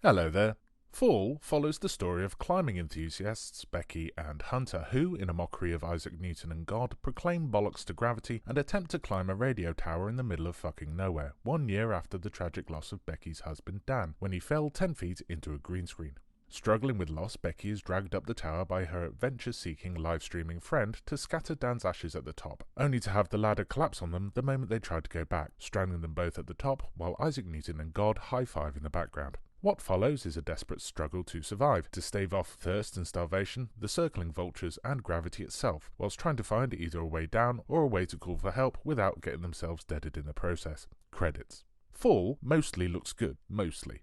Hello there. Fall follows the story of climbing enthusiasts Becky and Hunter, who, in a mockery of Isaac Newton and God, proclaim bollocks to gravity and attempt to climb a radio tower in the middle of fucking nowhere, 1 year after the tragic loss of Becky's husband Dan, when he fell 10 feet into a green screen. Struggling with loss, Becky is dragged up the tower by her adventure-seeking live-streaming friend to scatter Dan's ashes at the top, only to have the ladder collapse on them the moment they tried to go back, stranding them both at the top, while Isaac Newton and God high-five in the background. What follows is a desperate struggle to survive, to stave off thirst and starvation, the circling vultures, and gravity itself, whilst trying to find either a way down or a way to call for help without getting themselves deaded in the process. Credits. Fall mostly looks good,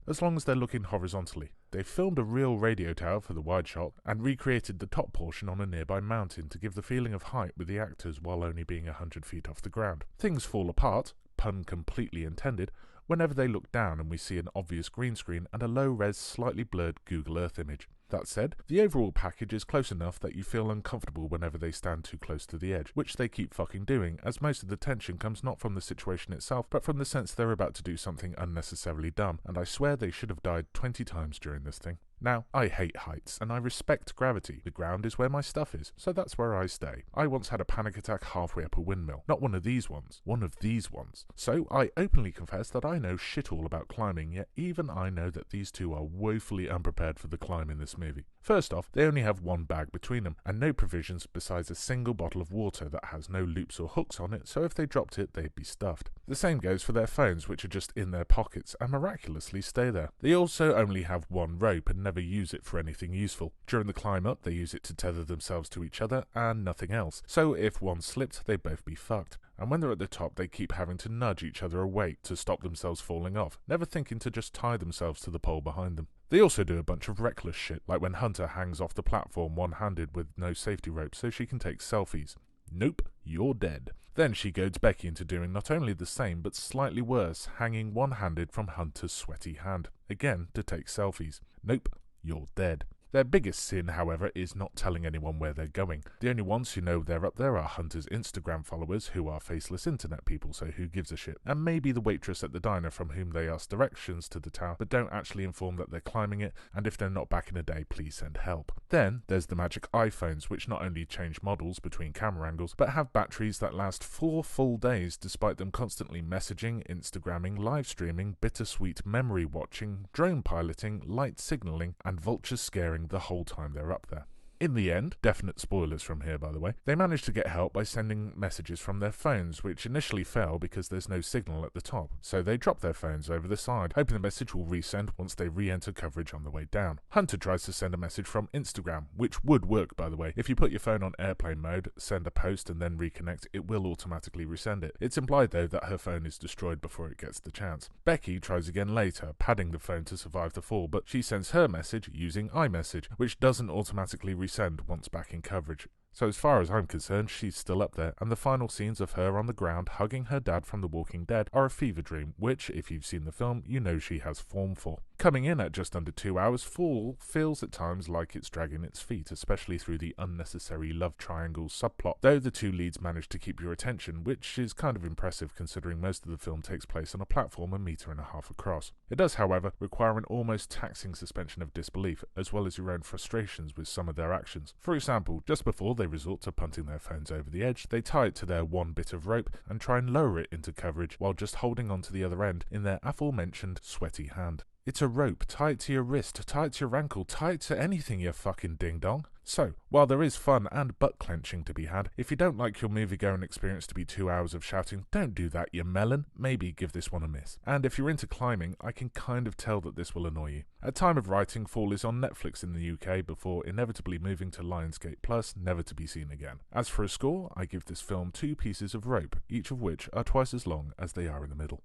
as long as they're looking horizontally. They filmed a real radio tower for the wide shot and recreated the top portion on a nearby mountain to give the feeling of height with the actors while only being 100 feet off the ground. Things fall apart, pun completely intended, whenever they look down and we see an obvious green screen and a low-res, slightly blurred Google Earth image. That said, the overall package is close enough that you feel uncomfortable whenever they stand too close to the edge, which they keep fucking doing, as most of the tension comes not from the situation itself, but from the sense they're about to do something unnecessarily dumb, and I swear they should have died 20 times during this thing. Now, I hate heights, and I respect gravity. The ground is where my stuff is, so that's where I stay. I once had a panic attack halfway up a windmill. Not one of these ones. One of these ones. So I openly confess that I know shit all about climbing, yet even I know that these two are woefully unprepared for the climb in this movie. First off, they only have one bag between them, and no provisions besides a single bottle of water that has no loops or hooks on it, so if they dropped it, they'd be stuffed. The same goes for their phones, which are just in their pockets and miraculously stay there. They also only have one rope and never use it for anything useful. During the climb up, they use it to tether themselves to each other and nothing else. So if one slipped, they'd both be fucked. And when they're at the top, they keep having to nudge each other away to stop themselves falling off, never thinking to just tie themselves to the pole behind them. They also do a bunch of reckless shit, like when Hunter hangs off the platform one-handed with no safety rope so she can take selfies. Nope, you're dead. Then she goads Becky into doing not only the same, but slightly worse, hanging one-handed from Hunter's sweaty hand, again to take selfies. Nope, you're dead. Their biggest sin, however, is not telling anyone where they're going. The only ones who know they're up there are Hunter's Instagram followers, who are faceless internet people, so who gives a shit, and maybe the waitress at the diner from whom they ask directions to the tower, but don't actually inform that they're climbing it, and if they're not back in a day, please send help. Then there's the magic iPhones, which not only change models between camera angles, but have batteries that last 4 full days despite them constantly messaging, Instagramming, live streaming, bittersweet memory watching, drone piloting, light signaling, and vultures scaring the whole time they're up there. In the end, definite spoilers from here by the way, they manage to get help by sending messages from their phones, which initially fail because there's no signal at the top, so they drop their phones over the side, hoping the message will resend once they re-enter coverage on the way down. Hunter tries to send a message from Instagram, which would work by the way. If you put your phone on airplane mode, send a post and then reconnect, it will automatically resend it. It's implied though that her phone is destroyed before it gets the chance. Becky tries again later, padding the phone to survive the fall, but she sends her message using iMessage, which doesn't automatically resend once back in coverage. So as far as I'm concerned, she's still up there, and the final scenes of her on the ground hugging her dad from The Walking Dead are a fever dream, which, if you've seen the film, you know she has form for. Coming in at just under 2 hours, Fall feels at times like it's dragging its feet, especially through the unnecessary love triangle subplot, though the two leads manage to keep your attention, which is kind of impressive considering most of the film takes place on a platform 1.5 meters across. It does, however, require an almost taxing suspension of disbelief, as well as your own frustrations with some of their actions. For example, just before they resort to punting their phones over the edge, they tie it to their one bit of rope and try and lower it into coverage while just holding on to the other end in their aforementioned sweaty hand. It's a rope, tie it to your wrist, tie it to your ankle, tie it to anything, you fucking ding-dong. So, while there is fun and butt-clenching to be had, if you don't like your movie-going experience to be 2 hours of shouting, don't do that, you melon. Maybe give this one a miss. And if you're into climbing, I can kind of tell that this will annoy you. At time of writing, Fall is on Netflix in the UK before inevitably moving to Lionsgate Plus, never to be seen again. As for a score, I give this film 2 pieces of rope, each of which are twice as long as they are in the middle.